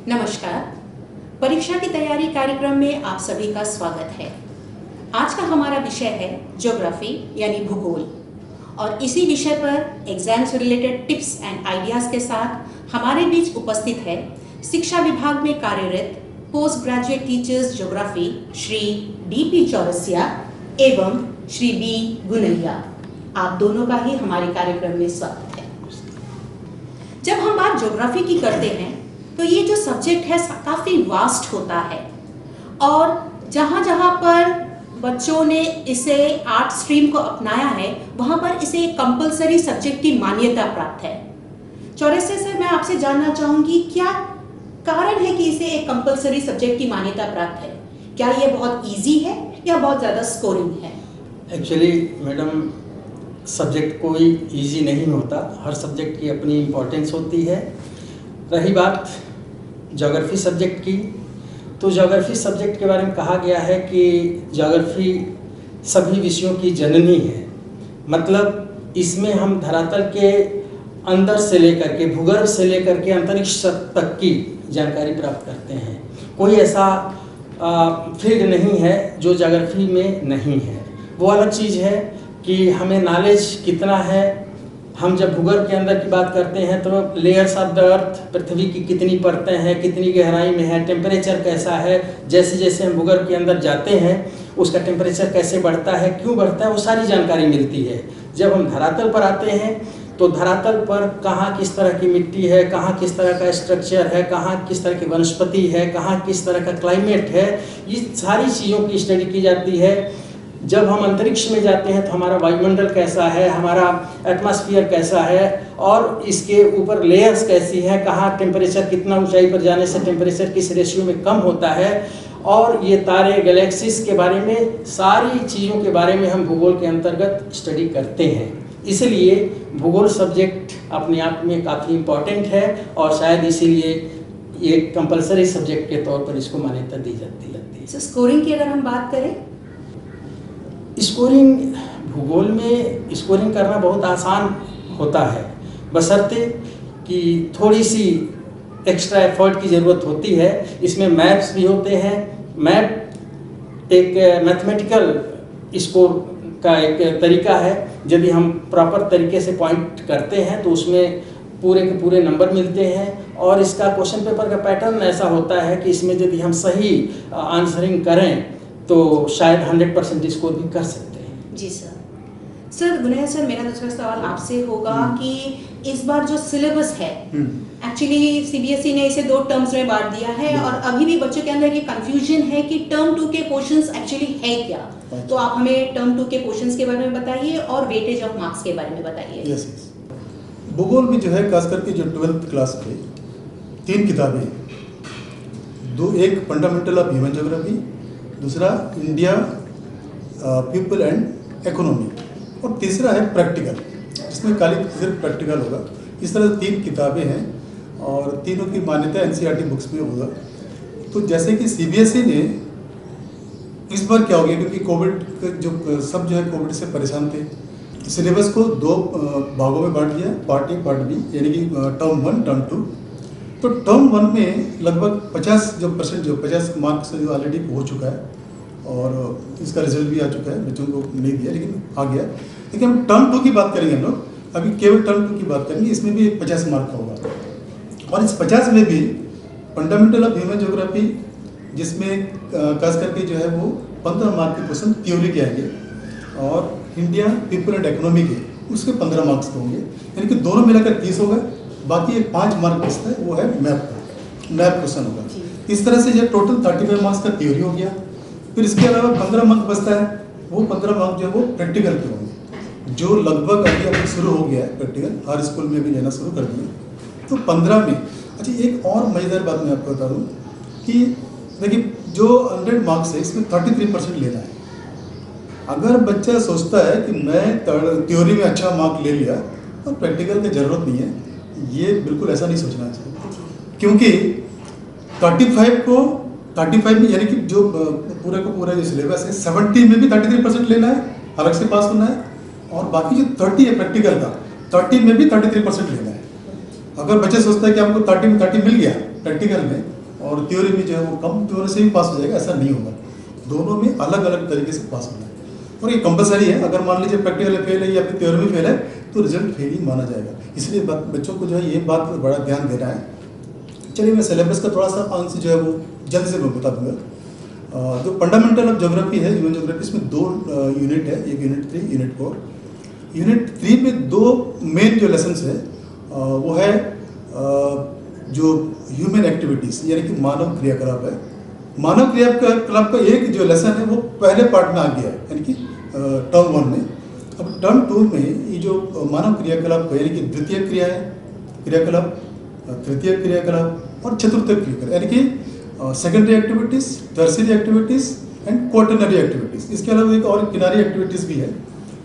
नमस्कार। परीक्षा की तैयारी कार्यक्रम में आप सभी का स्वागत है। आज का हमारा विषय है ज्योग्राफी यानी भूगोल, और इसी विषय पर एग्जाम से रिलेटेड टिप्स एंड आइडियाज के साथ हमारे बीच उपस्थित है शिक्षा विभाग में कार्यरत post graduate teachers geography Shri D P. Chaurasia एवं श्री बी. गुनैया। आप दोनों का ही हमारे कार्यक्रम में स्वागत है। जब हम बात ज्योग्राफी की करते हैं तो ये जो सब्जेक्ट है काफ़ी वास्ट होता है, और जहाँ जहाँ पर बच्चों ने इसे आर्ट स्ट्रीम को अपनाया है वहाँ पर इसे एक कंपलसरी सब्जेक्ट की मान्यता प्राप्त है। चौरसिया सर, मैं आपसे जानना चाहूँगी, क्या कारण है कि इसे एक कंपलसरी सब्जेक्ट की मान्यता प्राप्त है? क्या ये बहुत ईजी है या बहुत ज़्यादा स्कोरिंग है? एक्चुअली मैडम, सब्जेक्ट कोई इजी नहीं होता, हर सब्जेक्ट की अपनी इम्पोर्टेंस होती है। रही बात ज्योग्राफी सब्जेक्ट की, तो ज्योग्राफी सब्जेक्ट के बारे में कहा गया है कि ज्योग्राफी सभी विषयों की जननी है। मतलब इसमें हम धरातल के अंदर से लेकर के, भूगर्भ से लेकर के अंतरिक्ष तक की जानकारी प्राप्त करते हैं। कोई ऐसा फील्ड नहीं है जो ज्योग्राफी में नहीं है। वो अलग चीज़ है कि हमें नॉलेज कितना है। हम जब भूगर्भ के अंदर की बात करते हैं तो लेयर्स ऑफ द अर्थ, पृथ्वी की कितनी परतें हैं, कितनी गहराई में है, टेम्परेचर कैसा है, जैसे जैसे हम भूगर्भ के अंदर जाते हैं उसका टेम्परेचर कैसे बढ़ता है, क्यों बढ़ता है, वो सारी जानकारी मिलती है। जब हम धरातल पर आते हैं तो धरातल पर कहाँ किस तरह की मिट्टी है, कहाँ किस तरह का स्ट्रक्चर है, कहाँ किस तरह की वनस्पति है, कहाँ किस तरह का क्लाइमेट है, ये सारी चीज़ों की स्टडी की जाती है। जब हम अंतरिक्ष में जाते हैं तो हमारा वायुमंडल कैसा है, हमारा एटमॉस्फेयर कैसा है, और इसके ऊपर लेयर्स कैसी है, कहाँ टेम्परेचर, कितना ऊंचाई पर जाने से टेम्परेचर किस रेशियो में कम होता है, और ये तारे, गैलेक्सीज के बारे में, सारी चीज़ों के बारे में हम भूगोल के अंतर्गत स्टडी करते हैं। इसलिए भूगोल सब्जेक्ट अपने आप में काफ़ी इम्पॉर्टेंट है, और शायद इसीलिए ये कंपलसरी सब्जेक्ट के तौर पर इसको मान्यता दी जाती है। स्कोरिंग की अगर हम बात करें, स्कोरिंग, भूगोल में स्कोरिंग करना बहुत आसान होता है, बशर्ते कि थोड़ी सी एक्स्ट्रा एफर्ट की ज़रूरत होती है। इसमें मैप्स भी होते हैं। मैप एक मैथमेटिकल स्कोर का एक तरीका है। यदि हम प्रॉपर तरीके से पॉइंट करते हैं तो उसमें पूरे के पूरे नंबर मिलते हैं, और इसका क्वेश्चन पेपर का पैटर्न ऐसा होता है कि इसमें यदि हम सही आंसरिंग करें तो शायद 100% स्कोर भी कर सकते हैं। जी सर। सर गुनैया सर, मेरा दूसरा सवाल आपसे होगा कि इस बार जो सिलेबस है, एक्चुअली सीबीएसई ने इसे 2 टर्म्स में बांट दिया है, और अभी भी बच्चों के अंदर ये कंफ्यूजन है कि टर्म 2 के क्वेश्चंस एक्चुअली है क्या। तो आप हमें टर्म 2 के क्वेश्चंस के बारे में बताइए और वेटेज ऑफ मार्क्स के बारे में बताइए। यस। भूगोल में जो है खास करके जो 12th क्लास के 3 किताबें हैं। एक फंडामेंटल ऑफ ह्यूमन ज्योग्राफी, दूसरा इंडिया पीपल एंड इकोनॉमी, और तीसरा है प्रैक्टिकल, जिसमें खाली सिर्फ प्रैक्टिकल होगा। इस तरह से 3 किताबें हैं, और तीनों की मान्यता एनसीईआरटी बुक्स में होगा। तो जैसे कि सीबीएसई ने इस बार क्या हो गया, क्योंकि कोविड जो सब जो है कोविड से परेशान थे, सिलेबस को 2 भागों में बांट दिया, पार्ट ए पार्ट बी, यानी कि टर्म 1 टर्म 2। तो टर्म 1 में लगभग 50 मार्क्स जो ऑलरेडी हो चुका है, और इसका रिजल्ट भी आ चुका है, बच्चों को नहीं दिया लेकिन आ गया। लेकिन हम टर्म 2 की बात करेंगे, हम लोग अभी केवल टर्म 2 की बात करेंगे। इसमें भी 50 मार्क का होगा, और इस 50 में भी फंडामेंटल ऑफ ह्यूमन ज्योग्राफी, जिसमें खास करके जो है वो 15 मार्क के क्वेश्चन थ्योरी के आएंगे, और इंडिया पीपल एंड इकोनॉमी के उसके 15 मार्क्स के होंगे, यानी कि दोनों मिलाकर 30 होगा। बाकी एक 5 मार्क बचता है, वो है मैप क्वेश्चन होगा। इस तरह से जब टोटल 35 मार्क्स का थ्योरी हो गया, फिर इसके अलावा 15 मार्क बचता है, वो 15 मार्क जो है वो प्रैक्टिकल के होंगे, जो लगभग अभी शुरू हो गया है। प्रैक्टिकल हर स्कूल में भी लेना शुरू कर दिया। तो 15 में, अच्छा एक और मजेदार बात मैं आपको बता दूँ कि देखिए, जो 100 मार्क्स है इसमें 33% लेना है। अगर बच्चा सोचता है कि मैं थ्योरी में अच्छा मार्क ले लिया और प्रैक्टिकल की ज़रूरत नहीं है, ये बिल्कुल ऐसा नहीं सोचना चाहिए, क्योंकि 35 में, यानी कि जो पूरा का पूरा जो सिलेबस है 70 में भी 33% लेना है, अलग से पास होना है, और बाकी जो 30 है प्रैक्टिकल का, 30 में भी 33% लेना है। अगर बच्चा सोचता है कि हमको 30 में 30 मिल गया प्रैक्टिकल में, और थ्योरी में जो है वो कम थ्योरी से भी पास हो जाएगा, ऐसा नहीं होगा। दोनों में अलग अलग तरीके से पास होना है और ये कंपलसरी है। अगर मान लीजिए प्रैक्टिकल फेल है या फिर थ्योरी में फेल है तो रिजल्ट फेल ही माना जाएगा। इसलिए बच्चों को जो है ये बात पर बड़ा ध्यान देना है। चलिए मैं सिलेबस का थोड़ा सा अंश जो है वो जल्द से मैं बता दूंगा। जो फंडामेंटल ऑफ ज्योग्राफी है, ह्यूमन ज्योग्राफी, इसमें 2 यूनिट है, एक यूनिट 3, यूनिट 4। यूनिट 3 में 2 मेन जो लेसन्स है वो है जो ह्यूमन एक्टिविटीज़ यानी कि मानव क्रियाकलाप है। मानव क्रियाकलाप का एक जो लेसन है वो पहले पार्ट में आ गया है यानी कि टर्म 1 में। अब टर्म 2 में ये जो मानव क्रियाकलाप यानी कि द्वितीय क्रियाकलाप, तृतीय क्रियाकलाप और चतुर्थ क्रियाकलाप यानी कि secondary activities, tertiary activities and quaternary activities. इसके अलावा एक और किनारी एक्टिविटीज़ भी है,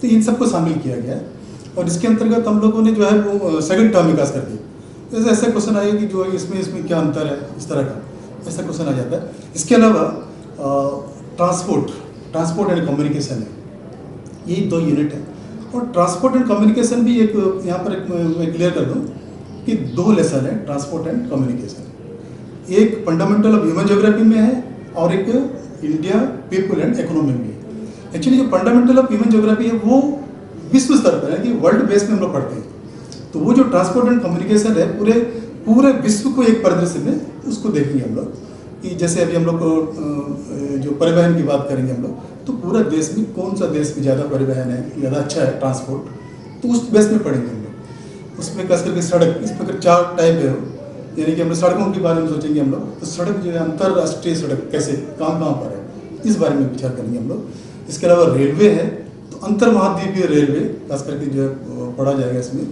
तो इन सबको शामिल किया गया है। और इसके अंतर्गत हम लोगों ने जो है वो सेकंड टर्म विकास कर दिया। जैसे ऐसा क्वेश्चन आएगा कि जो इसमें क्या अंतर है, इस तरह का ऐसा क्वेश्चन आ जाता है। इसके अलावा ट्रांसपोर्ट एंड कम्युनिकेशन है, ये 2 यूनिट है। और ट्रांसपोर्ट एंड कम्युनिकेशन भी एक यहाँ पर मैं क्लियर कर दूँ कि 2 लेसन है ट्रांसपोर्ट एंड कम्युनिकेशन। एक फंडामेंटल ऑफ ह्यूमन ज्योग्राफी में है और एक इंडिया पीपल एंड इकोनॉमी में है। एक्चुअली जो फंडामेंटल ऑफ ह्यूमन ज्योग्राफी है वो विश्व स्तर पर है कि वर्ल्ड बेस में हम लोग पढ़ते हैं। तो वो जो ट्रांसपोर्ट एंड कम्युनिकेशन है पूरे विश्व को एक परिदृश्य में उसको देखेंगे हम लोग कि जैसे अभी हम लोग जो परिवहन की बात करेंगे हम लोग, तो पूरा देश में कौन सा देश में ज़्यादा परिवहन है, ज़्यादा अच्छा है ट्रांसपोर्ट, तो उस बेस में पढ़ेंगे हम लोग। उसमें खास करके सड़क, इस प्रकार 4 टाइप है, यानी कि हम लोग सड़कों के बारे में सोचेंगे हम लोग। तो सड़क जो है अंतर्राष्ट्रीय सड़क कैसे कहाँ पर है, इस बारे में विचार करेंगे हम लोग। इसके अलावा रेलवे है, तो अंतर महाद्वीपीय रेलवे खास करके जो है पढ़ा जाएगा इसमें।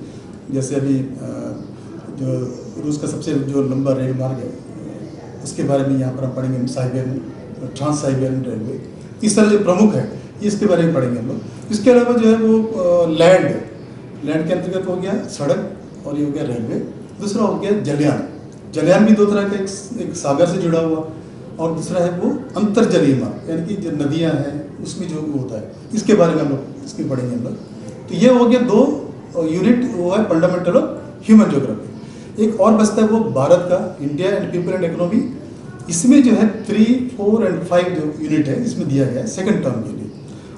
जैसे अभी जो रूस का सबसे जो लंबा रेल मार्ग है उसके बारे में यहाँ पर हम पढ़ेंगे, साइबेरियन, ट्रांस साइबेरियन रेलवे, इस तरह जो प्रमुख है इसके बारे में पढ़ेंगे हम लोग। इसके अलावा जो है वो लैंड के अंतर्गत हो गया सड़क और ये हो गया रेलवे। दूसरा हो गया जलयान भी 2 तरह का, एक सागर से जुड़ा हुआ और दूसरा है वो अंतर्जलीय मार्ग यानी कि जो नदियाँ हैं उसमें जो होता है, इसके बारे में हम लोग इसमें पढ़ेंगे हम लोग। तो ये हो गया 2 यूनिट, वो है फंडामेंटल ऑफ ह्यूमन ज्योग्राफी। एक और बचता है वो भारत का India and people and economy. इसमें जो है 3, 4 एंड 5 जो यूनिट है इसमें दिया गया है सेकंड टर्म के लिए।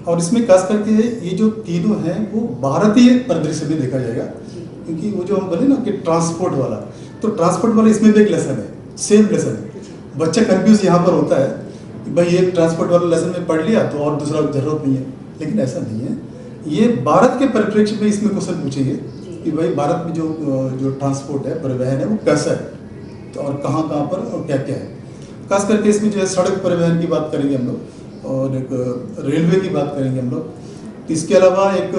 और इसमें खास करके ये जो तीनों हैं वो भारतीय परिदृश्य में देखा जाएगा, क्योंकि वो जो हम बोले ना कि ट्रांसपोर्ट वाला, तो ट्रांसपोर्ट वाला इसमें भी एक लेसन है, सेम लेसन है। बच्चा कंफ्यूज यहाँ पर होता है कि भाई ये ट्रांसपोर्ट वाला लेसन में पढ़ लिया तो और दूसरा जरूरत नहीं है, लेकिन ऐसा नहीं है। ये भारत के परिप्रेक्ष्य में इसमें क्वेश्चन पूछेंगे कि भाई भारत में जो ट्रांसपोर्ट है, परिवहन है, वो कैसा है, तो और कहाँ पर और क्या क्या है। खास करके इसमें जो है सड़क परिवहन की बात करेंगे हम लोग और एक रेलवे की बात करेंगे हम लोग। इसके अलावा एक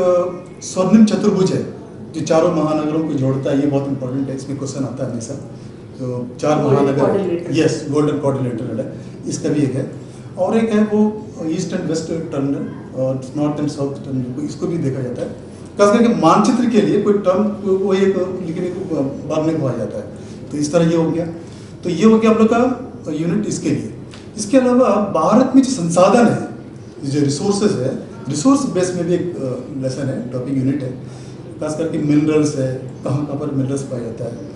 स्वर्णिम चतुर्भुज है जो चारों महानगरों को जोड़ता है, ये बहुत इंपॉर्टेंट है, इसमें क्वेश्चन आता है हमेशा। तो 4 महानगर, यस, गोल्डन क्वाड्रिलेटरल है, इसका भी एक है। और एक है वो ईस्ट एंड वेस्ट टर्मिनल और नॉर्थ एंड साउथ टर्मिनल, इसको भी देखा जाता है। खास करके मानचित्र के लिए कोई टर्म वो एक लिखने को बांधने को आ जाता है। तो इस तरह ये हो गया। तो ये हो गया हम लोग का यूनिट इसके लिए। इसके अलावा भारत में जो संसाधन है, जो रिसोर्सेज है, रिसोर्स बेस में भी एक लेसन है, टॉपिक यूनिट है। खास करके मिनरल्स है, कहाँ पर मिनरल्स पाया जाता है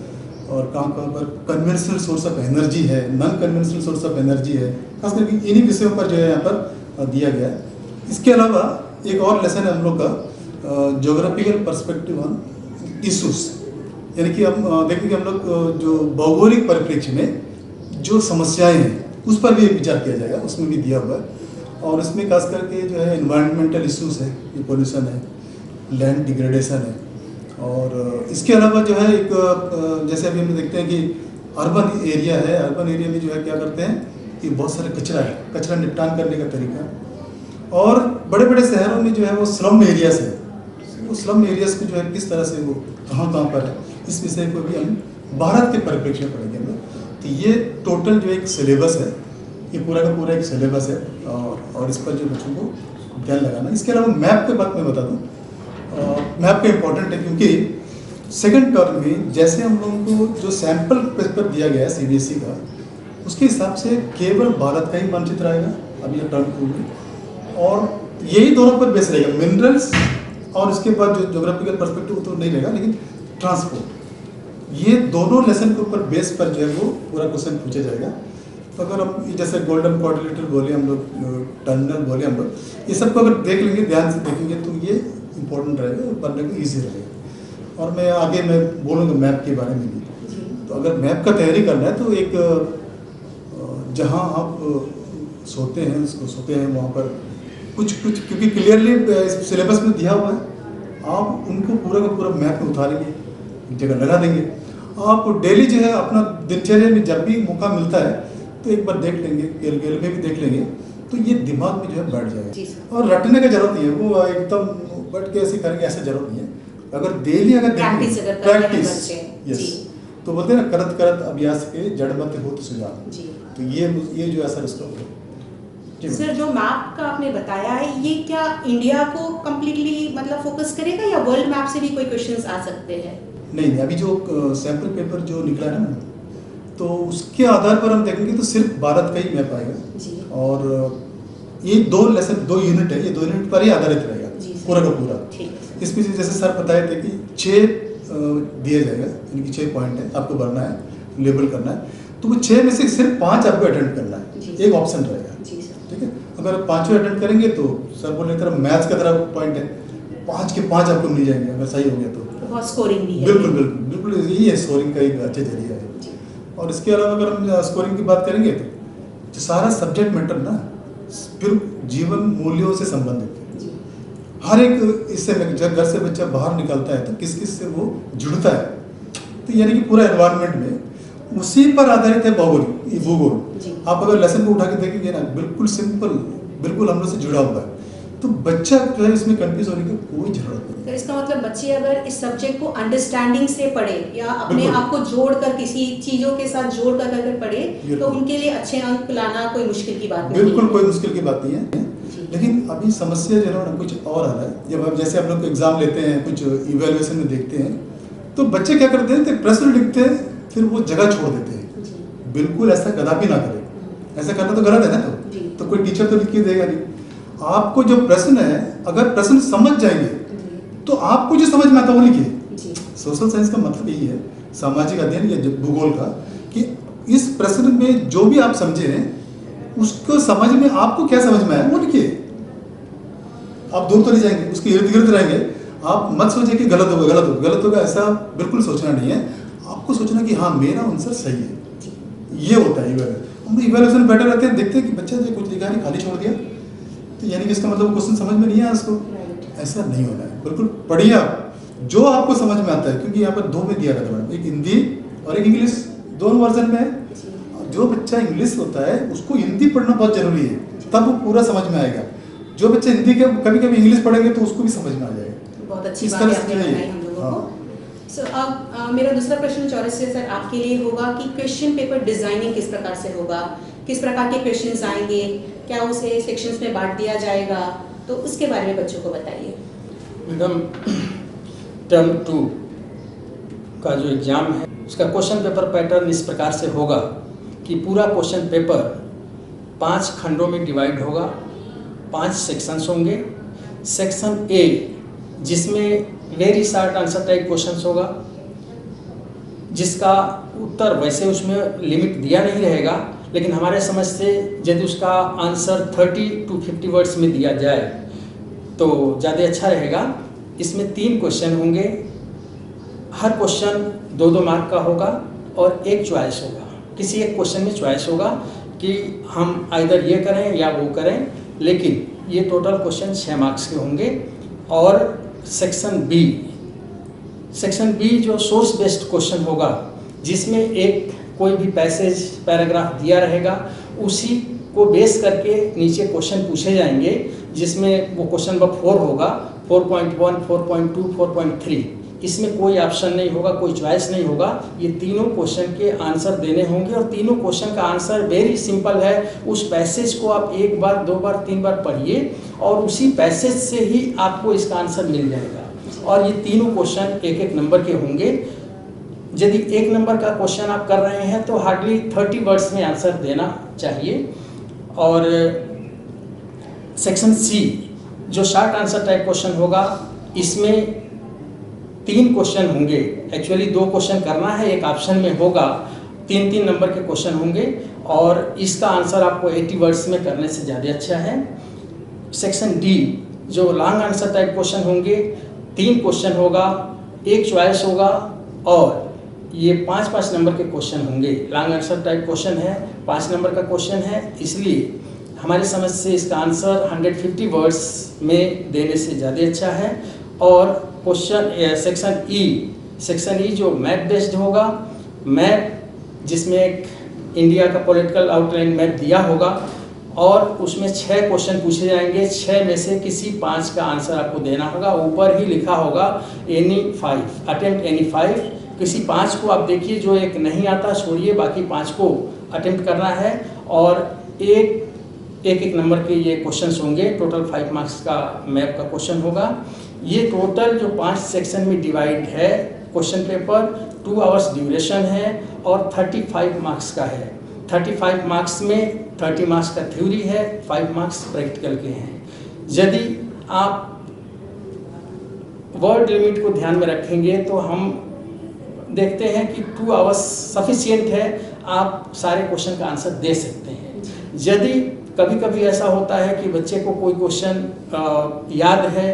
और कहाँ पर कन्वेंशनल सोर्स ऑफ एनर्जी है, non conventional source of energy है। खास करके इन्हीं विषयों पर जो है यहाँ पर दिया गया है। इसके अलावा एक और लेसन है हम लोग का ज्योग्राफिकल पर्सपेक्टिव ऑन इशूज, यानी कि हम देखेंगे हम लोग जो भौगोलिक परिप्रेक्ष्य में जो समस्याएं हैं उस पर भी एक विचार किया जाएगा, उसमें भी दिया हुआ है। और इसमें खास करके जो है एनवायरमेंटल इशूज़ है, ये पोल्यूशन है, लैंड डिग्रेडेशन है। और इसके अलावा जो है एक जैसे अभी हम देखते हैं कि अर्बन एरिया है, अर्बन एरिया में जो है क्या करते हैं कि बहुत सारा कचरा है, कचरा निपटान करने का तरीका। और बड़े बड़े शहरों में जो है वो स्लम एरियाज है, वो स्लम एरियाज को जो है किस तरह से वो कहाँ पर है, इस विषय को भी हम भारत के परिप्रेक्ष्य में पढ़ेंगे हम लोग। तो ये टोटल जो एक सिलेबस है, ये पूरा का पूरा एक सिलेबस है और इस पर जो बच्चों को ध्यान लगाना। इसके अलावा मैप के बात मैं बता दूँ, मैप का इम्पोर्टेंट है क्योंकि सेकंड टर्म में जैसे हम लोगों को जो सैंपल पेपर दिया गया है सीबीएसई का, उसके हिसाब से केवल भारत का ही मानचित्र आएगा अभी ये टर्म 2 में, और यही दोनों पर बेस रहेगा, मिनरल्स और इसके बाद जो ज्योग्राफिकल पर्सपेक्टिव तो नहीं रहेगा, लेकिन ट्रांसपोर्ट ये दोनों लेसन के ऊपर बेस पर जो है वो पूरा क्वेश्चन पूछा जाएगा। तो अगर हम जैसे गोल्डन क्वाड्रिलेटरल बोले हम लोग, टर्मिनल बोले हम लोग, ये सबको अगर देख लेंगे, ध्यान से देखेंगे तो ये इम्पोर्टेंट रहेगा और पढ़ने को ईजी रहेगा। और मैं आगे मैं बोलूँगा मैप के बारे में भी। तो अगर मैप का तैयारी करना है तो एक जहाँ आप सोते हैं वहाँ पर कुछ क्योंकि क्लियरली सिलेबस में दिया हुआ है, आप उनको पूरा का पूरा मैप में उतारेंगे, एक जगह लगा देंगे। आप डेली जो है अपना दिनचर्या में जब भी मौका मिलता है तो एक बार देख लेंगे, गेल में भी देख लेंगे, तो ये दिमाग में जो है बैठ जाएगा। और रटने की जरूरत नहीं है, वो एकदम बैठ के ऐसे करेंगे ऐसा जरूरत नहीं है। अगर डेली अगर प्रैक्टिस, यस, तो बोलते हैं ना करत करत अभ्यास के जड़ मत होत सुजान। तो ये जो असर उसका होगा। सर, जो मैप का आपने बताया है, ये क्या इंडिया को कम्प्लीटली मतलब फोकस करेगा या वर्ल्ड मैप से भी कोई क्वेश्चंस आ सकते हैं? नहीं, अभी जो सैंपल पेपर जो निकला है ना, तो उसके आधार पर हम देखेंगे तो सिर्फ भारत का ही मैप आएगा जी। और ये 2 लेसन 2 यूनिट है, ये 2 यूनिट पर ही आधारित रहेगा पूरा का पूरा। इसमें जैसे सर बताए थे कि 6 दिया जाएगा, यानी कि 6 पॉइंट है, आपको भरना है, लेबल करना है। तो वो 6 में से सिर्फ 5 आपको अटेंड करना है, एक ऑप्शन रहेगा। ठीक है, अगर 5 अटेंड करेंगे तो सर बोले तरह मैथ्स का तरह पॉइंट है, 5 के 5 आपको मिल जाएंगे अगर सही हो गया तो। बहुत स्कोरिंग भी है। बिल्कुल यही है, स्कोरिंग का एक अच्छा जरिया है। और इसके अलावा अगर हम स्कोरिंग की बात करेंगे तो जो सारा सब्जेक्ट मैटर ना फिर जीवन मूल्यों से संबंधित है। हर एक इससे जब घर से बच्चा बाहर निकलता है तो किस किस से वो जुड़ता है, तो यानी कि पूरा एनवायरनमेंट में उसी पर आधारित है भूगोल। आप अगर लेसन को उठा के देखेंगे ना, बिल्कुल सिंपल, बिल्कुल हम लोग से जुड़ा हुआ है, तो बच्चा जो है इसमें कंफ्यूज होने की कोई जरूरत नहीं। तो इसका मतलब बच्चे अगर इस सब्जेक्ट को अंडरस्टैंडिंग से पढ़े या अपने आप को जोड़कर किसी चीजों के साथ जोड़कर अगर पढ़े तो उनके लिए अच्छे अंक लाना कोई मुश्किल की बात नहीं है। बिल्कुल कोई मुश्किल की बात नहीं है। लेकिन अभी समस्या जो है ना कुछ और आ रहा है। जब हम जैसे हम लोग एग्जाम लेते हैं, कुछ इवेल्युएशन में देखते हैं, तो बच्चे क्या करते हैं, तो प्रश्न लिखते हैं फिर वो जगह छोड़ देते हैं। बिल्कुल ऐसा कदापि ना करें, ऐसा करना तो गलत है ना। तो कोई टीचर तो लिख के देगा नहीं। आपको जो प्रश्न है, अगर प्रश्न समझ जाएंगे तो आपको जो समझ में आता है वो लिखिए। सोशल साइंस का मतलब यही है, सामाजिक अध्ययन या भूगोल का, कि इस प्रश्न में जो भी आप समझे हैं उसको समझ में आपको क्या समझ में आया वो लिखिए। आप दूर तो नहीं जाएंगे, उसके इर्द गिर्द रहेंगे। आप मत सोचिए कि गलत होगा, ऐसा बिल्कुल सोचना नहीं है। आपको सोचना कि हाँ मेरा आंसर सही है। ये होता है इवेल्यूएशन। हम इवेल्यूएशन में बैठे रहते हैं, देखते हैं कि बच्चा जो कुछ लिखा नहीं, खाली छोड़ दिया, तो यानी कि इसका मतलब क्वेश्चन समझ में नहीं आया उसको। ऐसा नहीं होना है, बिल्कुल पढ़िए आप जो आपको समझ में आता है। क्योंकि यहाँ पर 2 में दिया गया मैडम, एक हिंदी और एक इंग्लिश, दोनों वर्जन में है। जो बच्चा इंग्लिश होता है उसको हिंदी पढ़ना बहुत जरूरी है, तब वो पूरा समझ में आएगा। जो बच्चे हिंदी के कभी कभी इंग्लिश पढ़ेंगे तो उसको भी समझ में आ जाएगा। बहुत अच्छी बात आपने बताई हम लोगों को। सो अब मेरा दूसरा प्रश्न चौरस से सर आपके लिए होगा कि क्वेश्चन पेपर डिजाइनिंग किस प्रकार से होगा, किस प्रकार के क्वेश्चंस आएंगे, क्या उसे सेक्शंस में बांट दिया जाएगा, तो उसके बारे में बच्चों को बताइए। मैडम, टर्म 2 का जो एग्ज़ाम है उसका क्वेश्चन पेपर पैटर्न इस प्रकार से होगा कि पूरा क्वेश्चन पेपर 5 खंडों में डिवाइड होगा, 5 सेक्शंस होंगे। सेक्शन ए जिसमें very short answer type questions होगा, जिसका उत्तर वैसे उसमें लिमिट दिया नहीं रहेगा, लेकिन हमारे समझ से यदि उसका आंसर 30 to 50 वर्ड्स में दिया जाए तो ज़्यादा अच्छा रहेगा। इसमें 3 क्वेश्चन होंगे, हर क्वेश्चन 2-2 मार्क का होगा और एक चॉइस होगा। किसी एक क्वेश्चन में चॉइस होगा कि हम आइदर ये करें या वो करें, लेकिन ये टोटल क्वेश्चन 6 मार्क्स के होंगे। और सेक्शन बी जो सोर्स बेस्ड क्वेश्चन होगा, जिसमें एक कोई भी पैसेज पैराग्राफ दिया रहेगा, उसी को बेस करके नीचे क्वेश्चन पूछे जाएंगे, जिसमें वो क्वेश्चन नंबर 4 होगा, 4.1, 4.2, 4.3। इसमें कोई ऑप्शन नहीं होगा, कोई चॉइस नहीं होगा। ये तीनों क्वेश्चन के आंसर देने होंगे और तीनों क्वेश्चन का आंसर वेरी सिंपल है। उस पैसेज को आप 1 बार 2 बार 3 बार पढ़िए और उसी पैसेज से ही आपको इसका आंसर मिल जाएगा। और ये तीनों क्वेश्चन 1-1 नंबर के होंगे। यदि 1 नंबर का क्वेश्चन आप कर रहे हैं तो हार्डली 30 वर्ड्स में आंसर देना चाहिए। और सेक्शन सी जो शॉर्ट आंसर टाइप क्वेश्चन होगा, इसमें 3 क्वेश्चन होंगे। एक्चुअली 2 क्वेश्चन करना है, एक ऑप्शन में होगा, 3-3 नंबर के क्वेश्चन होंगे और इसका आंसर आपको 80 वर्ड्स में करने से ज़्यादा अच्छा है। सेक्शन डी जो लॉन्ग आंसर टाइप क्वेश्चन होंगे, 3 क्वेश्चन होगा, 1 चॉइस होगा और ये 5-5 नंबर के क्वेश्चन होंगे। लॉन्ग आंसर टाइप क्वेश्चन है, 5 नंबर का क्वेश्चन है, इसलिए हमारी समझ से इसका आंसर 150 वर्ड्स में देने से ज़्यादा अच्छा है। और क्वेश्चन सेक्शन ई जो मैप बेस्ड होगा, मैप जिसमें एक इंडिया का पॉलिटिकल आउटलाइन मैप दिया होगा और उसमें 6 क्वेश्चन पूछे जाएंगे, 6 में से किसी 5 का आंसर आपको देना होगा। ऊपर ही लिखा होगा अटेम्प्ट एनी 5, किसी 5 को आप देखिए, जो एक नहीं आता छोड़िए, बाकी 5 को अटेम्प्ट करना है और एक नंबर के ये क्वेश्चंस होंगे। टोटल 5 मार्क्स का मैप का क्वेश्चन होगा। ये टोटल जो 5 सेक्शन में डिवाइड है क्वेश्चन पेपर, 2 आवर्स ड्यूरेशन है और 35 मार्क्स का है। 35 मार्क्स में 30 मार्क्स का थ्योरी है, 5 मार्क्स प्रैक्टिकल के हैं। यदि आप वर्ड लिमिट को ध्यान में रखेंगे तो हम देखते हैं कि 2 आवर्स सफिशिएंट है, आप सारे क्वेश्चन का आंसर दे सकते हैं। यदि कभी कभी ऐसा होता है कि बच्चे को कोई क्वेश्चन याद है,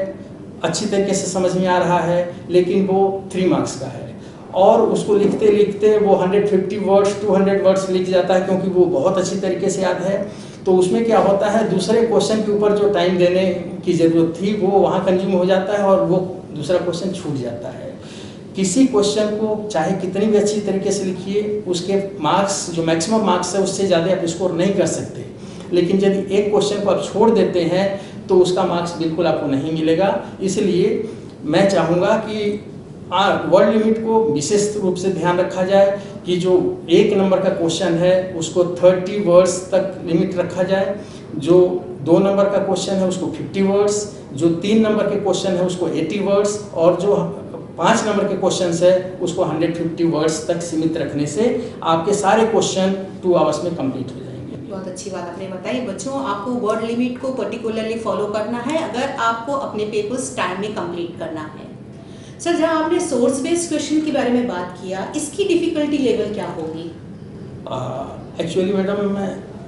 अच्छी तरीके से समझ में आ रहा है, लेकिन वो 3 मार्क्स का है और उसको लिखते लिखते वो 150 वर्ड्स 200 वर्ड्स लिख जाता है, क्योंकि वो बहुत अच्छी तरीके से याद है। तो उसमें क्या होता है, दूसरे क्वेश्चन के ऊपर जो टाइम देने की ज़रूरत थी वो वहाँ कंज्यूम हो जाता है और वो दूसरा क्वेश्चन छूट जाता है। किसी क्वेश्चन को चाहे कितनी भी अच्छी तरीके से लिखिए, उसके मार्क्स जो मैक्सिमम मार्क्स है उससे ज़्यादा आप स्कोर नहीं कर सकते। लेकिन यदि एक क्वेश्चन को आप छोड़ देते हैं तो उसका मार्क्स बिल्कुल आपको नहीं मिलेगा। इसलिए मैं चाहूँगा कि वर्ड लिमिट को विशेष रूप से ध्यान रखा जाए कि जो 1 नंबर का क्वेश्चन है उसको 30 वर्ड्स तक लिमिट रखा जाए, जो 2 नंबर का क्वेश्चन है उसको 50 वर्ड्स, जो 3 नंबर के क्वेश्चन है उसको 80 वर्ड्स और जो 5 नंबर के क्वेश्चन है उसको 150 वर्ड्स तक सीमित रखने से आपके सारे क्वेश्चन 2 आवर्स में कंप्लीट हो जाएंगे। बहुत अच्छी बात आपने बताई। बच्चों, आपको वर्ड लिमिट को पर्टिकुलरली फॉलो करना है अगर आपको अपने पेपर्स टाइम में कंप्लीट करना है। सर, जहाँ आपने सोर्स बेस्ड क्वेश्चन के बारे में बात किया, इसकी डिफिकल्टी लेवल क्या होगी? Actually madam,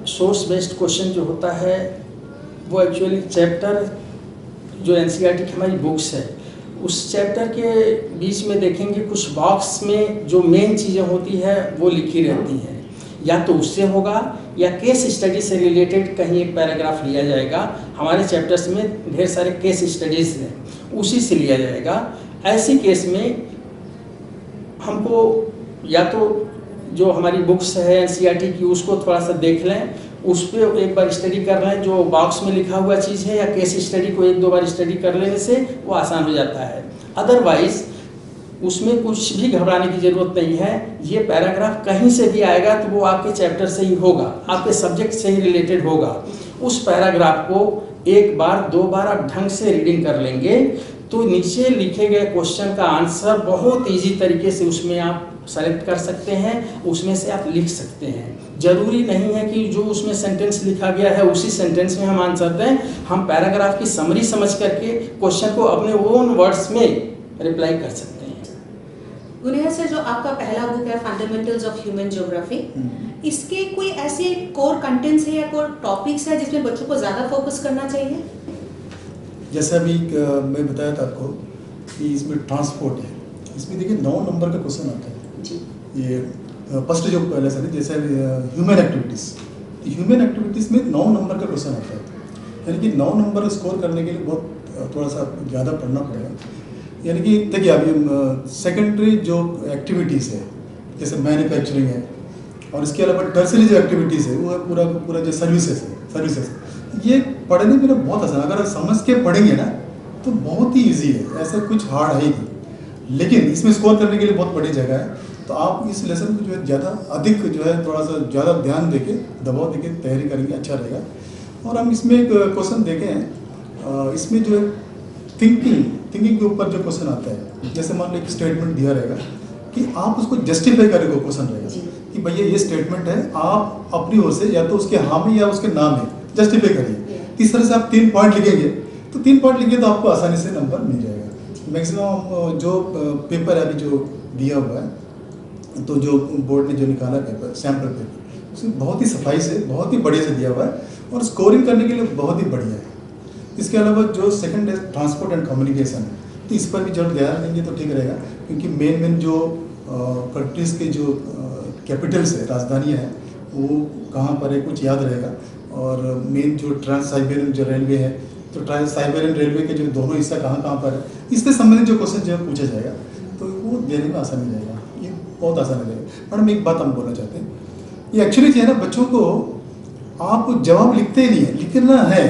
source based question जो होता है वो एक्चुअली चैप्टर जो एनसीईआरटी की हमारी बुक्स है उस चैप्टर के बीच में देखेंगे कुछ बॉक्स में जो मेन चीज़ें होती है वो लिखी रहती हैं, या तो उससे होगा या केस स्टडी से रिलेटेड कहीं एक पैराग्राफ लिया जाएगा। हमारे चैप्टर्स में ढेर सारे केस स्टडीज़ हैं, उसी से लिया जाएगा। ऐसी केस में हमको या तो जो हमारी बुक्स है एनसीईआरटी की उसको थोड़ा सा देख लें, उस पर एक बार स्टडी कर लें जो बॉक्स में लिखा हुआ चीज़ है, या केस स्टडी को 1-2 बार स्टडी कर लेने से वो आसान हो जाता है। अदरवाइज़ उसमें कुछ भी घबराने की ज़रूरत नहीं है। ये पैराग्राफ कहीं से भी आएगा तो वो आपके चैप्टर से ही होगा, आपके सब्जेक्ट से ही रिलेटेड होगा। उस पैराग्राफ को 1 बार 2 बार आप ढंग से रीडिंग कर लेंगे तो नीचे लिखे गए क्वेश्चन का आंसर बहुत ईजी तरीके से उसमें आप सेलेक्ट कर सकते हैं, उसमें से आप लिख सकते हैं। जरूरी नहीं है कि जो उसमें सेंटेंस लिखा गया है उसी सेंटेंस में हम आंसर दें। हम पैराग्राफ की समरी समझ करके क्वेश्चन को अपने ओन वर्ड्स में रिप्लाई कर सकते हैं। गुनहर सर, जो आपका पहला बुक है फंडामेंटल्स ऑफ ह्यूमन ज्योग्राफी, इसके कोई ऐसे कोर कंटेंट्स है या कोर टॉपिक्स है जिसमें बच्चों को ज़्यादा फोकस करना चाहिए? जैसे अभी मैं बताया था आपको कि इसमें ट्रांसपोर्ट है, इसमें देखिए 9 नंबर का क्वेश्चन आता है जी। ये फर्स्ट जो पहले सर जैसे ह्यूमन एक्टिविटीज़, ह्यूमन एक्टिविटीज़ में 9 नंबर का क्वेश्चन आता है। यानी कि 9 नंबर स्कोर करने के लिए बहुत थोड़ा सा ज़्यादा पढ़ना पड़ेगा। यानी कि देखिए अभी सेकेंडरी जो एक्टिविटीज़ है जैसे मैन्युफैक्चरिंग है और इसके अलावा टर्सरी जो एक्टिविटीज़ है वो है पूरा जो सर्विसेज ये पढ़ने में ना बहुत आसान, अगर समझ के पढ़ेंगे ना तो बहुत ही इजी है, ऐसा कुछ हार्ड है ही नहीं। लेकिन इसमें स्कोर करने के लिए बहुत बड़ी जगह है, तो आप इस लेसन को जो है ज़्यादा अधिक जो है थोड़ा सा ज़्यादा ध्यान देके दबाव देके तैयारी करेंगे, अच्छा रहेगा। और हम इसमें एक क्वेश्चन देखें, इसमें जो है थिंकिंग के ऊपर जो क्वेश्चन आता है, जैसे मान लो एक स्टेटमेंट दिया रहेगा कि आप उसको जस्टिफाई करेंगे, क्वेश्चन रहेगा कि भैया ये स्टेटमेंट है, आप अपनी ओर से या तो उसके हाँ में या उसके ना में जस्टिफाई करिए। इस तरह से आप 3 पॉइंट लिखेंगे तो 3 पॉइंट लिखेंगे तो आपको आसानी से नंबर मिल जाएगा। मैक्सिमम जो पेपर अभी जो दिया हुआ है, तो जो बोर्ड ने जो निकाला पेपर, सैम्पल पेपर, उसमें बहुत ही सफाई से, बहुत ही बढ़िया से दिया हुआ है और स्कोरिंग करने के लिए बहुत ही बढ़िया है। इसके अलावा जो सेकंड है ट्रांसपोर्ट एंड कम्युनिकेशन, तो इस पर भी जरूर ध्यान देंगे तो ठीक रहेगा, क्योंकि मेन जो कंट्रीज़ के जो कैपिटल्स है, राजधानियाँ हैं, वो कहाँ पर है कुछ याद रहेगा। और मेन जो ट्रांस साइबेरियन जो रेलवे है, तो ट्रांस साइबेरियन रेलवे के जो दोनों हिस्सा कहाँ कहाँ पर है, इससे संबंधित जो क्वेश्चन जो पूछा जाएगा तो वो देने में आसानी रहेगा, ये बहुत आसान रहेगा। मैडम एक बात हम बोलना चाहते हैं, ये एक्चुअली जो है ना, बच्चों को आप जवाब लिखते ही नहीं है, लिखना है।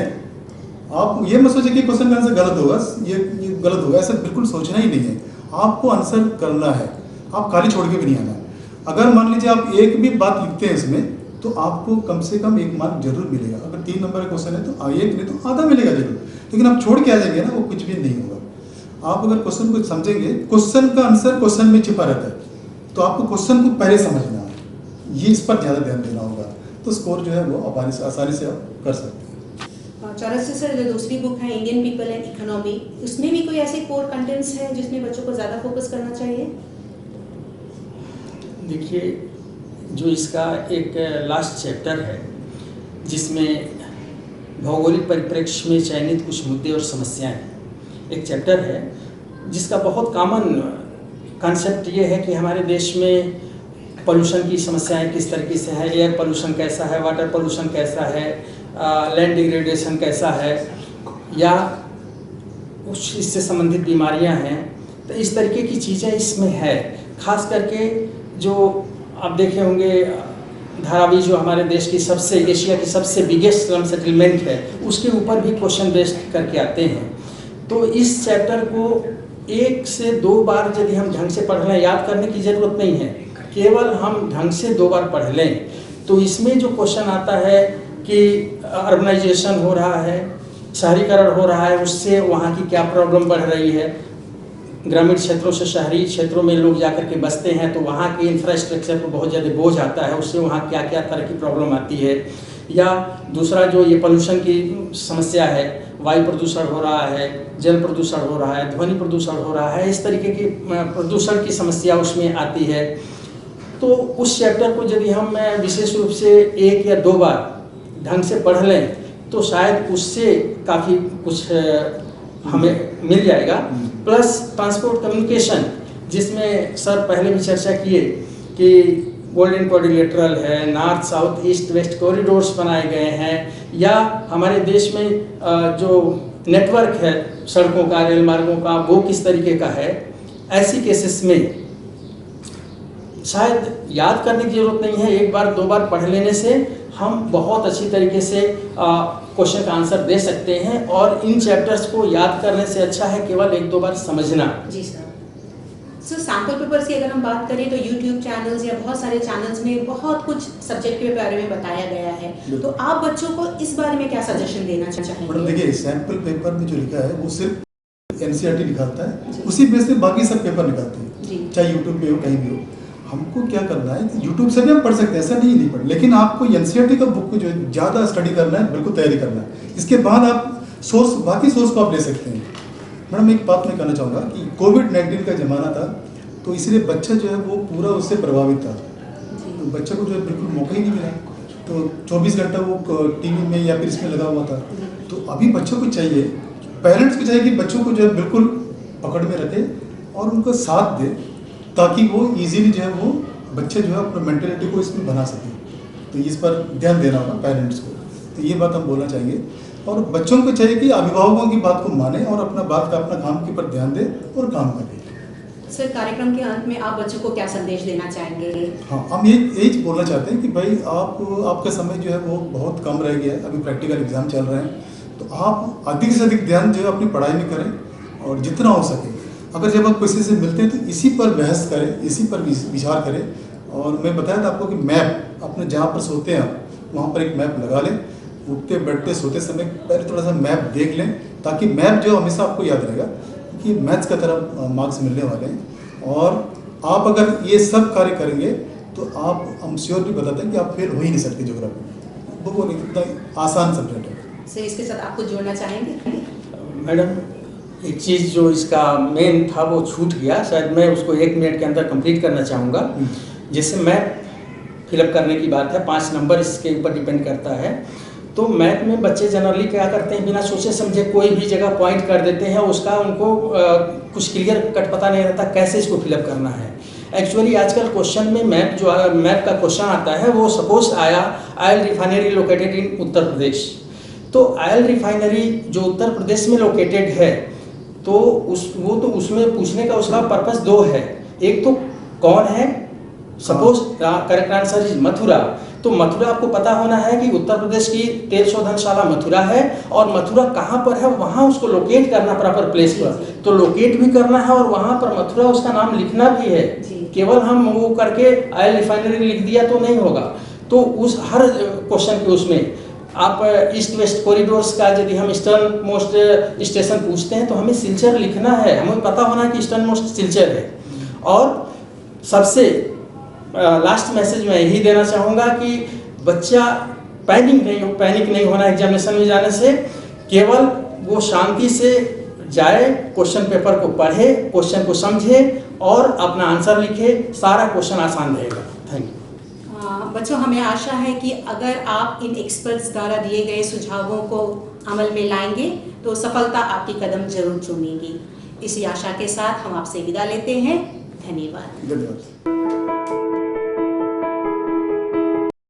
आप ये मत सोचिए कि क्वेश्चन का आंसर गलत होगा, ये गलत होगा, ऐसा बिल्कुल सोचना ही नहीं है। आपको आंसर करना है, आप खाली छोड़ के भी नहीं आना है। अगर मान लीजिए आप एक भी बात लिखते हैं इसमें, तो आपको कम से कम 1 मार्क जरूर मिलेगा। अगर 3 नंबर का क्वेश्चन है तो 1 नहीं तो आधा मिलेगा जरूर, लेकिन आप छोड़ के आ जाएंगे ना, वो कुछ भी नहीं होगा। आप अगर क्वेश्चन को समझेंगे, क्वेश्चन का आंसर क्वेश्चन में छिपा रहता है, तो आपको क्वेश्चन को पहले समझना है, ये इस पर ज़्यादा ध्यान देना होगा, तो स्कोर जो है वो आसानी से आप कर सकते हैं। चौरस सर, जो दूसरी बुक है इंडियन पीपल एंड इकोनॉमी, उसमें भी कोई ऐसे कोर कंटेंट्स है जिसमें बच्चों को ज़्यादा फोकस करना चाहिए? देखिए, जो इसका एक लास्ट चैप्टर है जिसमें भौगोलिक परिप्रेक्ष्य में चयनित कुछ मुद्दे और समस्याएं, एक चैप्टर है जिसका बहुत कॉमन कॉन्सेप्ट ये है कि हमारे देश में पोल्यूशन की समस्याएं किस तरीके से है, एयर पोल्यूशन कैसा है, वाटर पोल्यूशन कैसा है, लैंड डिग्रेडेशन कैसा है, या कुछ इससे संबंधित बीमारियां हैं। तो इस तरीके की चीज़ें इसमें है। खास करके जो आप देखे होंगे धारावी, जो हमारे देश की सबसे, एशिया की सबसे बिगेस्ट स्लम सेटलमेंट है, उसके ऊपर भी क्वेश्चन बेस्ड करके आते हैं। तो इस चैप्टर को 1 से 2 बार यदि हम ढंग से पढ़ लें, याद करने की ज़रूरत नहीं है, केवल हम ढंग से 2 बार पढ़ लें, तो इसमें जो क्वेश्चन आता है कि अर्बनाइजेशन हो रहा है, शहरीकरण हो रहा है, उससे वहाँ की क्या प्रॉब्लम बढ़ रही है, ग्रामीण क्षेत्रों से शहरी क्षेत्रों में लोग जाकर के बसते हैं तो वहाँ के इंफ्रास्ट्रक्चर पर बहुत ज़्यादा बोझ आता है, उससे वहाँ क्या क्या तरह की प्रॉब्लम आती है। या दूसरा जो ये पोल्यूशन की समस्या है, वायु प्रदूषण हो रहा है, जल प्रदूषण हो रहा है, ध्वनि प्रदूषण हो रहा है, इस तरीके की प्रदूषण की समस्या उसमें आती है। तो उस चैप्टर को यदि हम विशेष रूप से 1 या 2 बार ढंग से पढ़ लें तो शायद उससे काफ़ी कुछ हमें मिल जाएगा। प्लस ट्रांसपोर्ट कम्युनिकेशन, जिसमें सर पहले भी चर्चा किए कि गोल्डन क्वाड्रिलेटरल है, north south east west corridors बनाए गए हैं, या हमारे देश में जो नेटवर्क है सड़कों का, रेल मार्गों का, वो किस तरीके का है। ऐसी केसेस में शायद याद करने की जरूरत नहीं है, 1 बार 2 बार पढ़ लेने से हम बहुत अच्छी तरीके से क्वेश्चन का आंसर दे सकते हैं। और इन चैप्टर्स को याद करने से अच्छा है केवल 1-2 बार समझना। जी सर। सर, सैम्पल पेपर्स की अगर हम बात करें तो यूट्यूब चैनल्स या बहुत सारे चैनल्स में बहुत कुछ सब्जेक्ट के बारे में बताया गया है, तो आप बच्चों को इस बारे में क्या सजेशन देना चाहेंगे? मैडम देखिए, सैम्पल पेपर में जो लिखा है वो सिर्फ एनसीईआरटी निकालता है, उसी बेस पे बाकी सब पेपर निकालते हैं, चाहे यूट्यूब पे हो कहीं भी हो। हमको क्या करना है, यूट्यूब से भी हम पढ़ सकते हैं, ऐसा नहीं पढ़, लेकिन आपको एनसीईआरटी का बुक को जो ज़्यादा स्टडी करना है, बिल्कुल तैयारी करना है। इसके बाद आप सोर्स, बाकी सोर्स को आप ले सकते हैं। मैडम एक बात मैं कहना चाहूँगा कि कोविड-19 का ज़माना था, तो इसलिए बच्चा जो है वो पूरा उससे प्रभावित था, तो बच्चे को जो है बिल्कुल मौका ही नहीं मिला, तो 24 घंटा वो टीवी में या फिर इसमें लगा हुआ था। तो अभी बच्चों को चाहिए, पेरेंट्स को चाहिए कि बच्चों को जो है बिल्कुल पकड़ में रखे और उनको साथ दे, ताकि वो इजीली जो है वो बच्चे जो है अपना मेंटेलिटी को इसमें बना सकें। तो इस पर ध्यान देना होगा पेरेंट्स को, तो ये बात हम बोलना चाहेंगे। और बच्चों को चाहिए कि अभिभावकों की बात को माने और अपना काम के ऊपर ध्यान दे और काम करें। सर, कार्यक्रम के अंत में आप बच्चों को क्या संदेश देना चाहेंगे? हाँ, हम यही बोलना चाहते हैं कि भाई आपका समय जो है वो बहुत कम रह गया है, अभी प्रैक्टिकल एग्जाम चल रहे हैं, तो आप अधिक से अधिक ध्यान जो है अपनी पढ़ाई में करें और जितना हो सके, अगर जब आप किसी से मिलते हैं तो इसी पर बहस करें, इसी पर विचार करें। और मैं बताया था आपको कि मैप, अपने जहाँ पर सोते हैं वहाँ पर एक मैप लगा लें, उठते बैठते सोते समय पहले थोड़ा सा मैप देख लें, ताकि मैप जो हमेशा आपको याद रहेगा कि मैथ्स का तरह मार्क्स मिलने वाले हैं। और आप अगर ये सब कार्य करेंगे तो आप, हम श्योर भी बताते हैं कि आप फेल हो ही नहीं सकते ज्योग्राफी। वो इतना आसान सब्जेक्ट है। सर, इसके साथ आप कुछ जोड़ना चाहेंगे? मैडम, एक चीज़ जो इसका मेन था वो छूट गया, शायद मैं उसको 1 मिनट के अंदर कंप्लीट करना चाहूँगा। जैसे मैप फिलअप करने की बात है, 5 नंबर इसके ऊपर डिपेंड करता है। तो मैथ में बच्चे जनरली क्या करते हैं, बिना सोचे समझे कोई भी जगह पॉइंट कर देते हैं, उसका उनको कुछ क्लियर कट पता नहीं रहता कैसे इसको फिलअप करना है। एक्चुअली आजकल क्वेश्चन में मैप का क्वेश्चन आता है, वो सपोज आया oil refinery located in Uttar Pradesh. तो ऑयल रिफाइनरी जो उत्तर प्रदेश में लोकेटेड है, तो उसमें पूछने का उसका पर्पस 2 है। एक तो कौन है, suppose correct answer is Mathura. तो मथुरा आपको पता होना है कि उत्तर प्रदेश की तेल शोधनशाला मथुरा है, और मथुरा कहाँ पर है वहाँ उसको लोकेट करना प्रॉपर प्लेस पर। तो लोकेट भी करना है और वहाँ पर मथुरा उसका नाम लिखना भी है। केवल हम वो करके ऑयल रिफाइनरी लिख दिया तो नहीं होगा। तो उस हर क्वेश्चन के उसमें आप ईस्ट वेस्ट कॉरिडोर्स का यदि हम ईस्टर्न मोस्ट स्टेशन पूछते हैं तो हमें सिलचर लिखना है, हमें पता होना है कि ईस्टर्न मोस्ट सिलचर है। और सबसे लास्ट मैसेज मैं यही देना चाहूँगा कि बच्चा पैनिक नहीं होना एग्जामिनेशन में जाने से। केवल वो शांति से जाए, क्वेश्चन पेपर को पढ़े, क्वेश्चन को समझे और अपना आंसर लिखे, सारा क्वेश्चन आसान रहेगा। Thank you. बच्चों, हमें आशा है कि अगर आप इन एक्सपर्ट्स द्वारा दिए गए सुझावों को अमल में लाएंगे तो सफलता आपकी कदम जरूर चूमेगी। इसी आशा के साथ हम आपसे विदा लेते हैं। धन्यवाद।